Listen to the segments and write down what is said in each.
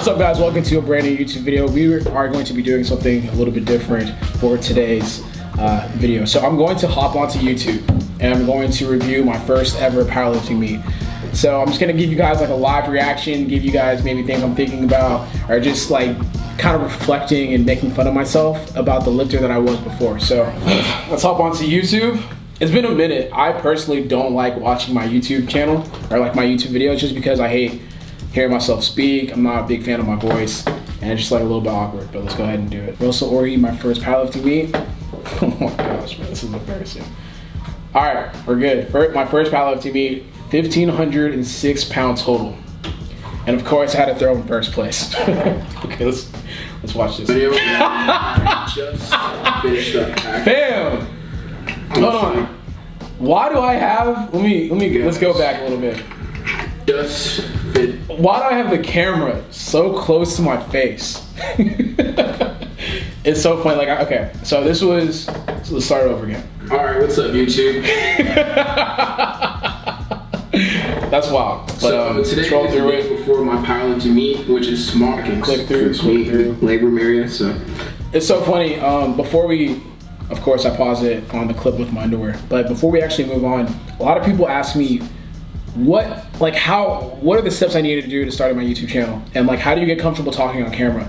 What's up, guys? Welcome to a brand new YouTube video. We are going to be doing something a little bit different for today's video. So I'm going to hop onto YouTube and I'm going to review my first ever powerlifting meet. So I'm just gonna give you guys like a live reaction, give you guys maybe things I'm thinking about, or just like kind of reflecting and making fun of myself about the lifter that I was before. So let's hop onto YouTube. It's been a minute. I personally don't like watching my YouTube channel or like my YouTube videos just because I hate hearing myself speak. I'm not a big fan of my voice and it's just like a little bit awkward, but let's go ahead and do it. Russell Ori, my first powerlifting meet. Oh my gosh, man, this is embarrassing. All right, we're good. My first powerlifting meet, 1,506 pounds total. And of course, I had to throw in first place. Okay, let's watch this. Video just finished up. Fam! Hold on. Why do I have, let's go back a little bit. Just fit. Why do I have the camera so close to my face? It's so funny, like, okay, so this was, so let's start over again. All right, what's up, YouTube? That's wild. But, so today is the day before my powerlifting meet, which is tomorrow. I can click through labor room area. So it's so funny. Before we, of course, I pause it on the clip with my underwear. But before we actually move on, a lot of people ask me, what are the steps I needed to do to start my YouTube channel, and like, how do you get comfortable talking on camera?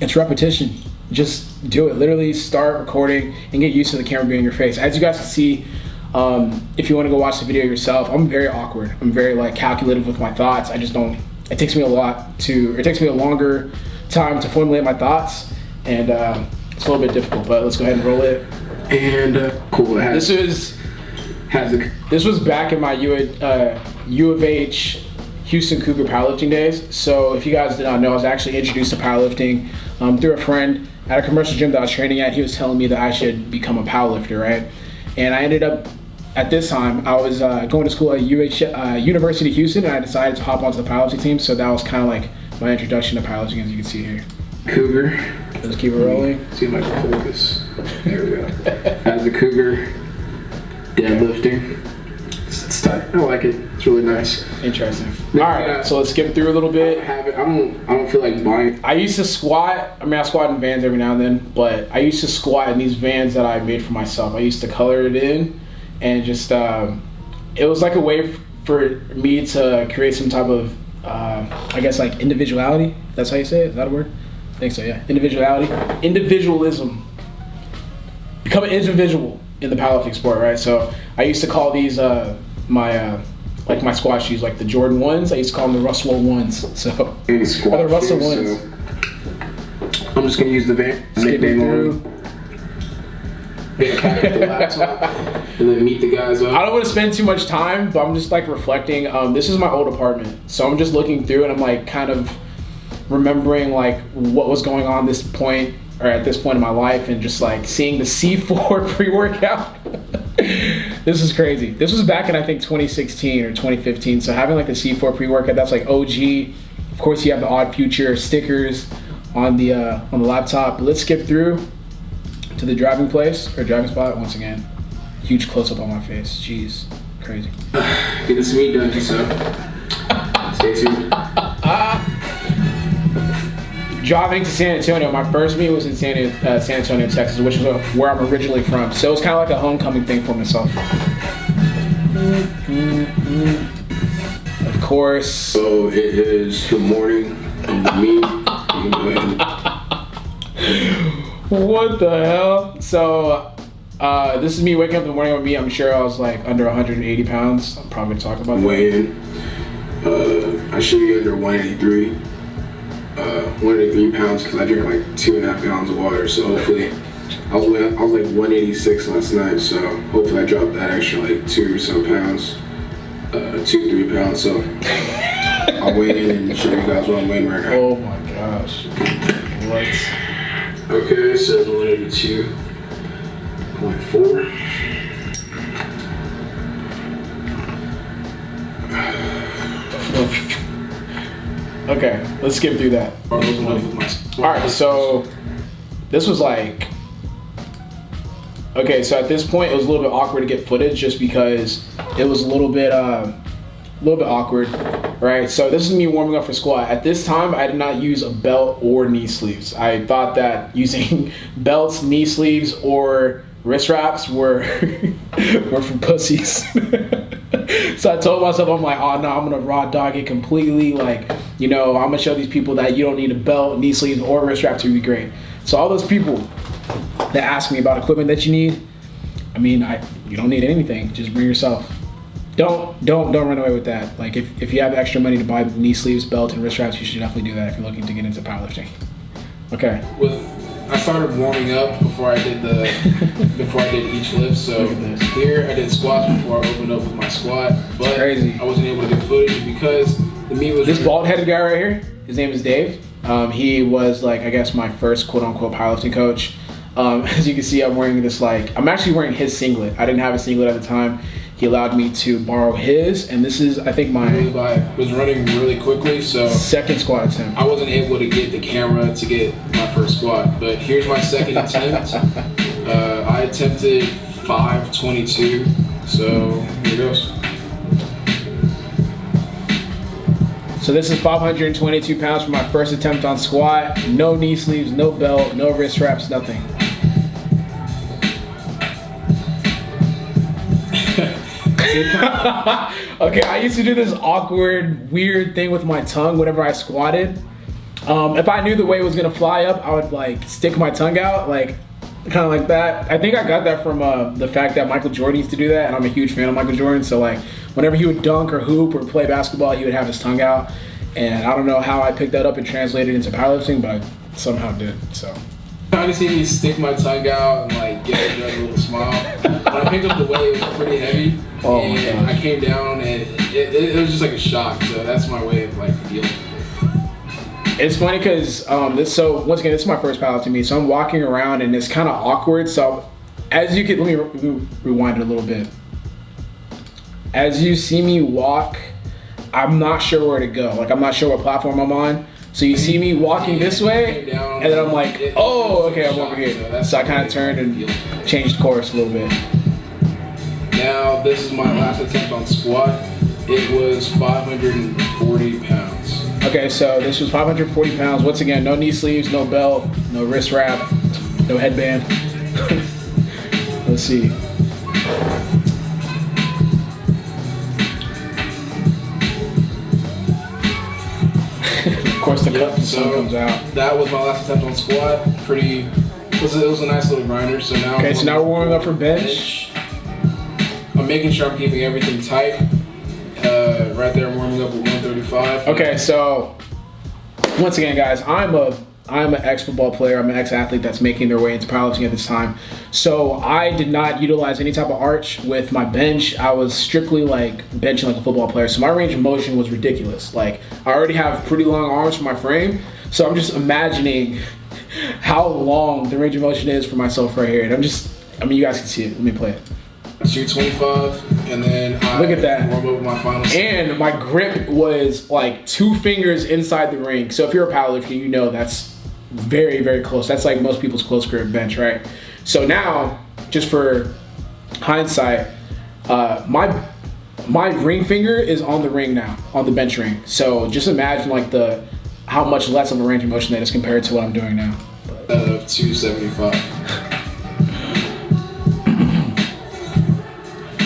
It's repetition. Just do it. Literally start recording and get used to the camera being in your face. As you guys can see, if you want to go watch the video yourself, I'm very awkward. I'm very like calculative with my thoughts. I just don't, it takes me a longer time to formulate my thoughts, and it's a little bit difficult, but let's go ahead and roll it. And cool. This was back in my U of H Houston Cougar powerlifting days. So if you guys did not know, I was actually introduced to powerlifting through a friend at a commercial gym that I was training at. He was telling me that I should become a powerlifter, right? And I ended up, at this time, I was going to school at University of Houston, and I decided to hop onto the powerlifting team. So that was kind of like my introduction to powerlifting, as you can see here. Cougar. Let's keep it rolling. See if I can focus. There we go. As a Cougar, deadlifting. It's tight. I like it. It's really nice. Interesting. All right, so let's skip through a little bit. I don't feel like buying. I used to squat. I mean, I squat in Vans every now and then, but I used to squat in these Vans that I made for myself. I used to color it in, and just it was like a way for me to create some type of, I guess, like individuality. That's how you say it. Is that a word? I think so. Yeah. Individuality. Individualism. Become an individual in the powerlifting sport, right? So I used to call these my squat shoes, like the Jordan 1s. I used to call them the Russell 1s. So the Russell 1s. So I'm just gonna use the van. Skipping through. The laptop, and then meet the guys up. I don't want to spend too much time, but I'm just like reflecting. This is my old apartment, so I'm just looking through and I'm like kind of remembering like what was going on at this point in my life, and just like seeing the C4 pre-workout. This is crazy. This was back in, I think, 2016 or 2015. So having like the C4 pre-workout, that's like OG. Of course, you have the Odd Future stickers on the laptop. But let's skip through to the driving spot once again. Huge close-up on my face. Jeez, crazy. Get this meet done, so stay tuned. Driving to San Antonio. My first meet was in San Antonio, Texas, which is where I'm originally from. So it's kind of like a homecoming thing for myself. Of course. So it is the morning of the meet. What the hell? So this is me waking up in the morning with me. I'm sure I was like under 180 pounds. I'm probably gonna talk about that. Weighing. I should be under 183. 183 pounds because I drink like 2.5 gallons of water. So hopefully, I was like 186 last night. So hopefully I dropped that extra like 2 or so pounds, 2-3 pounds. So I'll weigh in and show you guys what I'm weighing right now. Oh my gosh! What? Okay, so 182.4. Okay, let's skip through that. Alright, so this was like, okay, so at this point it was a little bit awkward to get footage just because it was a little bit little bit awkward, right? So this is me warming up for squat. At this time, I did not use a belt or knee sleeves. I thought that using belts, knee sleeves, or wrist wraps were for pussies. So I told myself, I'm like, oh no, I'm gonna raw dog it completely. Like, I'm gonna show these people that you don't need a belt, knee sleeves, or wrist wrap to be great. So all those people that ask me about equipment that you need, you don't need anything. Just bring yourself. Don't run away with that. Like if you have extra money to buy knee sleeves, belt, and wrist wraps, you should definitely do that if you're looking to get into powerlifting. Okay. I started warming up before I did each lift. So here I did squats before I opened up with my squat, but crazy. I wasn't able to get footage because the meet was this bald-headed guy right here. His name is Dave. He was I guess my first quote-unquote powerlifting coach. As you can see, I'm wearing this I'm actually wearing his singlet. I didn't have a singlet at the time. He allowed me to borrow his, and this is, I think, I was running really quickly, so second squat attempt. I wasn't able to get the camera to get my first squat, but here's my second attempt. I attempted 522, so here goes. So this is 522 pounds for my first attempt on squat. No knee sleeves, no belt, no wrist wraps, nothing. Okay, I used to do this awkward, weird thing with my tongue whenever I squatted. If I knew the way it was gonna fly up, I would stick my tongue out, kind of like that. I think I got that from the fact that Michael Jordan used to do that, and I'm a huge fan of Michael Jordan. So whenever he would dunk or hoop or play basketball, he would have his tongue out. And I don't know how I picked that up and translated into powerlifting, but I somehow did. So. Trying to see me stick my tongue out and get a little smile. When I picked up the weight, it was pretty heavy, and I came down and it was just like a shock. So that's my way of dealing. It's funny because so once again, this is my first powerlifting meet, so I'm walking around and it's kind of awkward. So let me rewind it a little bit. As you see me walk, I'm not sure where to go. I'm not sure what platform I'm on. So you see me walking this way, and then I'm like, oh, okay, I'm over here. So I kind of turned and changed course a little bit. Now, this is my last attempt on squat. It was 540 pounds. Okay, so this was 540 pounds. Once again, no knee sleeves, no belt, no wrist wrap, no headband. Let's see. Of course, the sun comes out. That was my last attempt on squat. It was a nice little grinder. So now now we're warming up for bench. I'm making sure I'm keeping everything tight. Right there, I'm warming up with 135. Okay, so once again, guys, I'm an ex-football player. I'm an ex-athlete that's making their way into powerlifting at this time. So I did not utilize any type of arch with my bench. I was strictly benching like a football player. So my range of motion was ridiculous. I already have pretty long arms for my frame. So I'm just imagining how long the range of motion is for myself right here. And you guys can see it. Let me play it. 225, and then look at that. Warm up with my final. And my grip was 2 fingers inside the ring. So if you're a powerlifter, you know that's very, very close. That's most people's close grip bench, right? So now, just for hindsight, my ring finger is on the ring now, on the bench ring. So just imagine how much less of a range of motion that is compared to what I'm doing now. 275.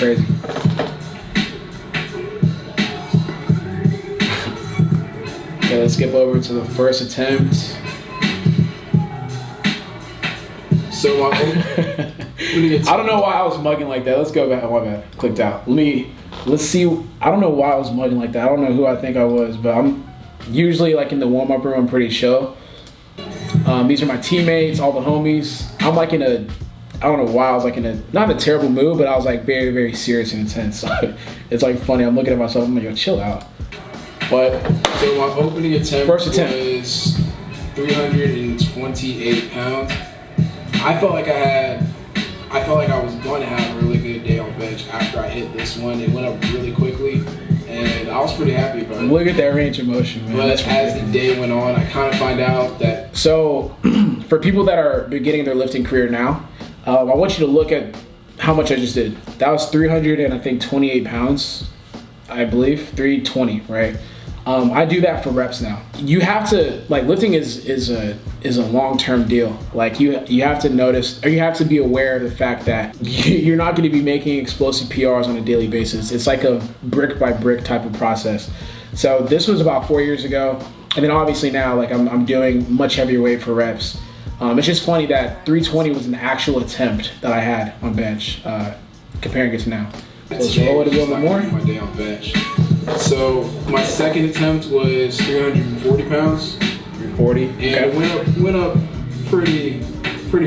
Crazy. Okay, let's skip over to the first attempt. So I don't know why I was mugging like that. Let's go back. Oh, my bad. Clicked out. Let's see. I don't know why I was mugging like that. I don't know who I think I was, but I'm usually in the warm-up room. I'm pretty chill. These are my teammates, all the homies. I'm I don't know why I was in not a terrible mood, but I was very, very serious and intense. So it's funny. I'm looking at myself. I'm yo, chill out. But so my opening attempt was 328 pounds. I felt like I was going to have a really good day on bench after I hit this one. It went up really quickly, and I was pretty happy about it. Look at that range of motion, man. But as the day went on, I kind of find out that. So for people that are beginning their lifting career now, I want you to look at how much I just did. That was 328 pounds. I believe, 320, right? I do that for reps now. You have to, like, lifting is a long-term deal. Like, you have to notice, or you have to be aware of the fact that you're not going to be making explosive PRs on a daily basis. It's like a brick by brick type of process. So this was about 4 years ago, and then obviously now, like, I'm doing much heavier weight for reps. It's just funny that 320 was an actual attempt that I had on bench, comparing it to now. So let's roll it a little bit more. My day on bench. So my second attempt was 340 pounds. 340. And okay. it went up pretty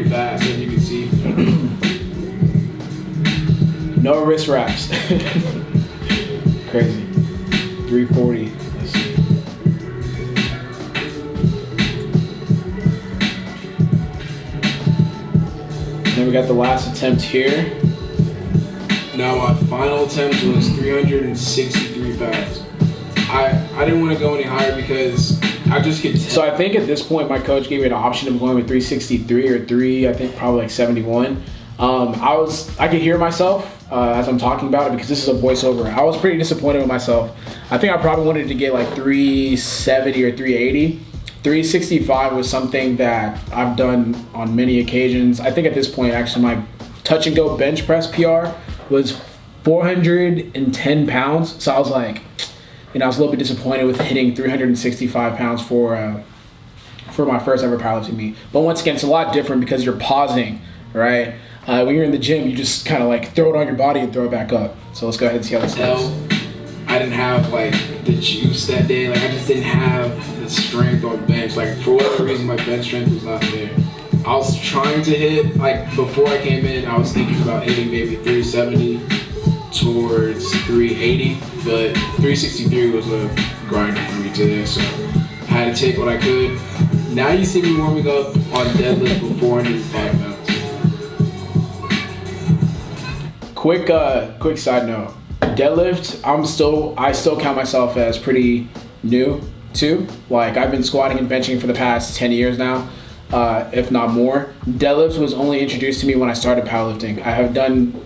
fast, as you can see. No wrist wraps. Crazy. 340. Let's see. Then we got the last attempt here. Now my final attempt was 363 pounds. I didn't want to go any higher because I just could. So I think at this point my coach gave me an option of going with 363 or I think probably like 71. I could hear myself as I'm talking about it because this is a voiceover. I was pretty disappointed with myself. I think I probably wanted to get like 370 or 380. 365 was something that I've done on many occasions. I think at this point actually my touch and go bench press PR was 410 pounds. So I was like, I was a little bit disappointed with hitting 365 pounds for my first ever powerlifting meet. But once again, it's a lot different because you're pausing, right? When you're in the gym, you just kind of like throw it on your body and throw it back up. So let's go ahead and see how this goes. I didn't have like the juice that day. Like I just didn't have the strength on bench. Like for whatever reason, my bench strength was not there. I was trying to hit, like before I came in, I was thinking about hitting maybe 370 towards 380, but 363 was a grinder for me today, so I had to take what I could. Now you see me warming up on deadlift with 405 pounds. Quick side note. Deadlift, I still count myself as pretty new too. Like I've been squatting and benching for the past 10 years now. If not more. Deadlift was only introduced to me when I started powerlifting. I have done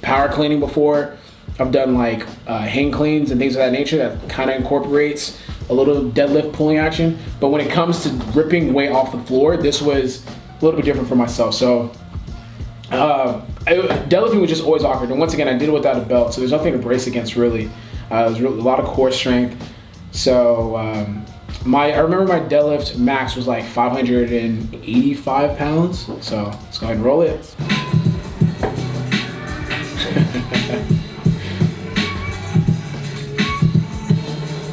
power cleaning before. I've done like hang cleans and things of that nature that kind of incorporates a little deadlift pulling action. But when it comes to ripping weight off the floor, this was a little bit different for myself. So deadlifting was just always awkward. And once again, I did it without a belt, so there's nothing to brace against really. It was a lot of core strength. So I remember my deadlift max was like 585 pounds. So let's go ahead and roll it.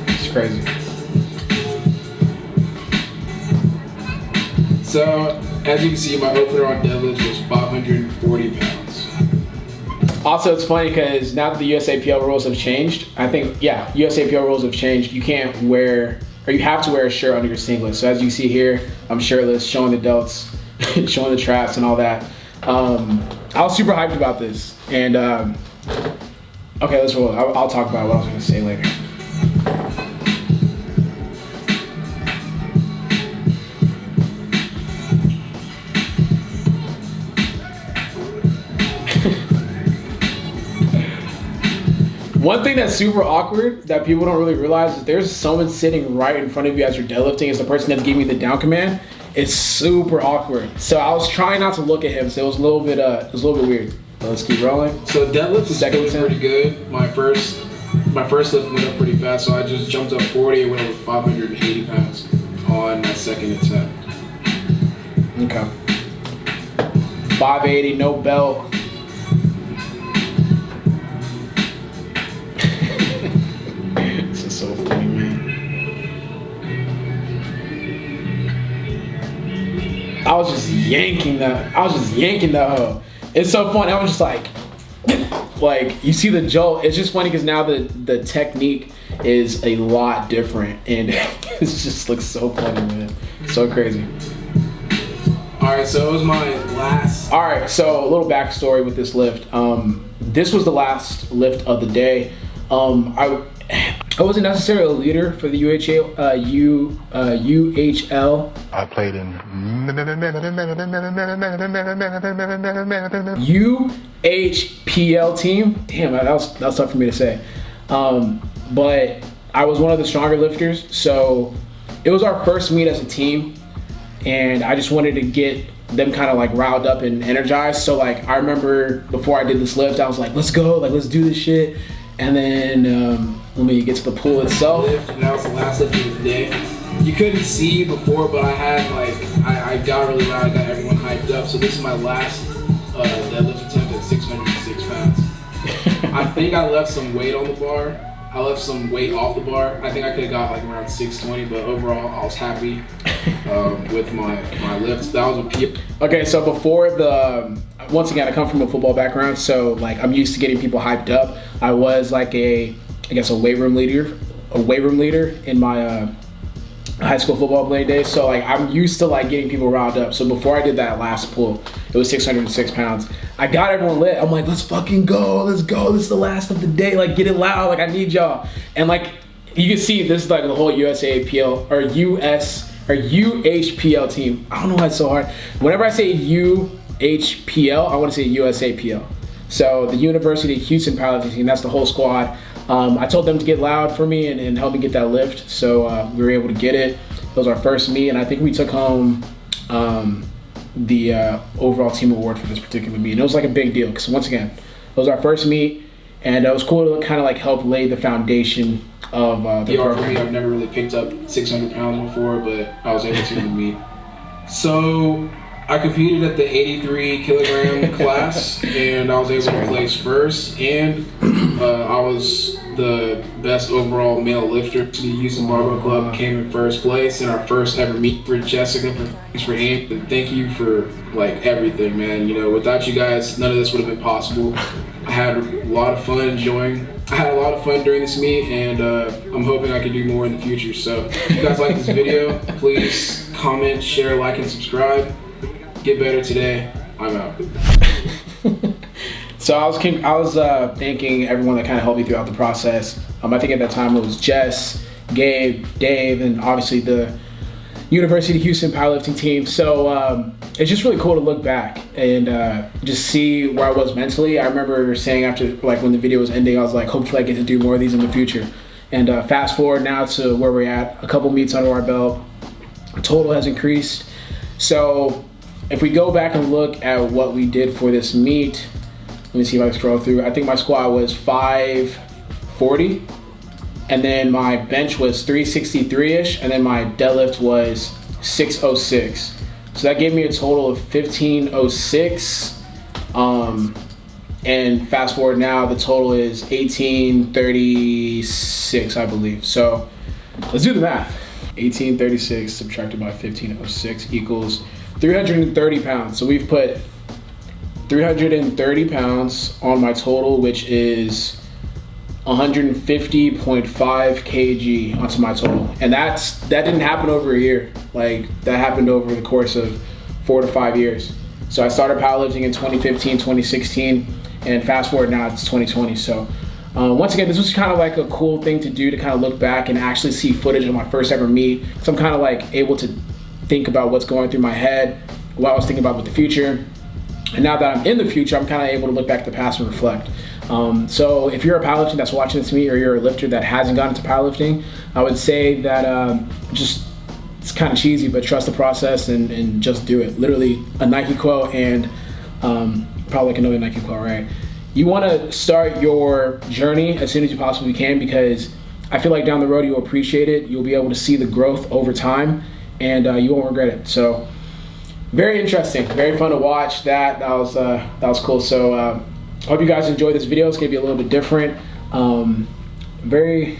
It's crazy. So as you can see, my opener on deadlift was 540 pounds. Also, it's funny because now that the USAPL rules have changed, I think, USAPL rules have changed. You can't wear, or you have to wear a shirt under your singlet. So as you see here, I'm shirtless, showing the delts, showing the traps and all that. I was super hyped about this. And, okay, let's roll it. I'll talk about what I was gonna say later. One thing that's super awkward that people don't really realize is there's someone sitting right in front of you as you're deadlifting. It's the person that's giving you the down command. It's super awkward. So I was trying not to look at him, so it was a little bit weird. But let's keep rolling. So deadlift is feeling pretty good. My first lift went up pretty fast, so I just jumped up 40 and went over 580 pounds on my second attempt. Okay. 580, no belt. This is so funny, man. I was just yanking that hoe. It's so funny. I was just like you see the jolt. It's just funny because now the technique is a lot different, and it just looks so funny, man. So crazy. All right, so it was my last. All right, so a little backstory with this lift. This was the last lift of the day. I wasn't necessarily a leader for the UHL. I played in UHPL team. Damn, that was tough for me to say. but I was one of the stronger lifters. So it was our first meet as a team, and I just wanted to get them kind of like riled up and energized. So like I remember before I did this lift, I was like, let's go, like let's do this shit. And then let me get to the pool itself. And that was the last lift of the day. You couldn't see before, but I had like, I got really loud, I got everyone hyped up. So this is my last deadlift attempt at 606 pounds. I think I left some weight on the bar. I left some weight off the bar. I think I could have got like around 620, but overall I was happy with my lifts. That was a peak. Okay, so before once again, I come from a football background, so like I'm used to getting people hyped up. I was like I guess a weight room leader in my high school football playing days. So like I'm used to like getting people riled up. So before I did that last pull, it was 606 pounds. I got everyone lit. I'm like, let's fucking go, let's go. This is the last of the day. Like get it loud. Like I need y'all. And like you can see, this is like the whole USAPL or UHPL team. I don't know why it's so hard. Whenever I say UHPL, I want to say USAPL. So the University of Houston Powerlifting team, that's the whole squad. I told them to get loud for me and help me get that lift, so we were able to get it. It was our first meet, and I think we took home the overall team award for this particular meet. And it was like a big deal because once again, it was our first meet, and it was cool to kind of like help lay the foundation of the PR program. for me, I've never really picked up 600 pounds before, but I was able to in the meet. So I competed at the 83 kilogram class, and I was able to place first, and I was the best overall male lifter. The Houston Barbell Club came in first place in our first ever meet. For Jessica, thanks for Hank, and thank you for like everything, man. You know, without you guys, none of this would have been possible. I had a lot of fun during this meet, and I'm hoping I can do more in the future. So if you guys like this video, please comment, share, like, and subscribe. Get better today. I'm out. So I was thanking everyone that kind of helped me throughout the process. I think at that time it was Jess, Gabe, Dave, and obviously the University of Houston powerlifting team. So it's just really cool to look back and just see where I was mentally. I remember saying after, like when the video was ending, I was like, hopefully I get to do more of these in the future. And fast forward now to where we're at, a couple meets under our belt. Total has increased. So if we go back and look at what we did for this meet, let me see if I can scroll through. I think my squat was 540, and then my bench was 363-ish, and then my deadlift was 606. So that gave me a total of 1506. And fast forward now, the total is 1836, I believe. So let's do the math. 1836 subtracted by 1506 equals 330 pounds. So we've put 330 pounds on my total, which is 150.5 kg onto my total. And that didn't happen over a year. Like that happened over the course of 4 to 5 years. So I started powerlifting in 2015, 2016, and fast forward now it's 2020. So once again, this was kind of like a cool thing to do, to kind of look back and actually see footage of my first ever meet. So I'm kind of like able to think about what's going through my head, what I was thinking about with the future. And now that I'm in the future, I'm kind of able to look back at the past and reflect. So if you're a powerlifter that's watching this meet, or you're a lifter that hasn't gotten into powerlifting, I would say that it's kind of cheesy, but trust the process and just do it. Literally a Nike quote, and probably like another Nike quote, right? You want to start your journey as soon as you possibly can, because I feel like down the road you'll appreciate it. You'll be able to see the growth over time, and you won't regret it. So very interesting, very fun to watch. That was cool. So hope you guys enjoyed this video. It's gonna be a little bit different. Very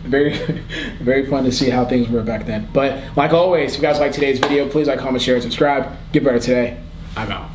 very fun to see how things were back then. But like always, if you guys like today's video, please like, comment, share, and subscribe. Get better today. I'm out.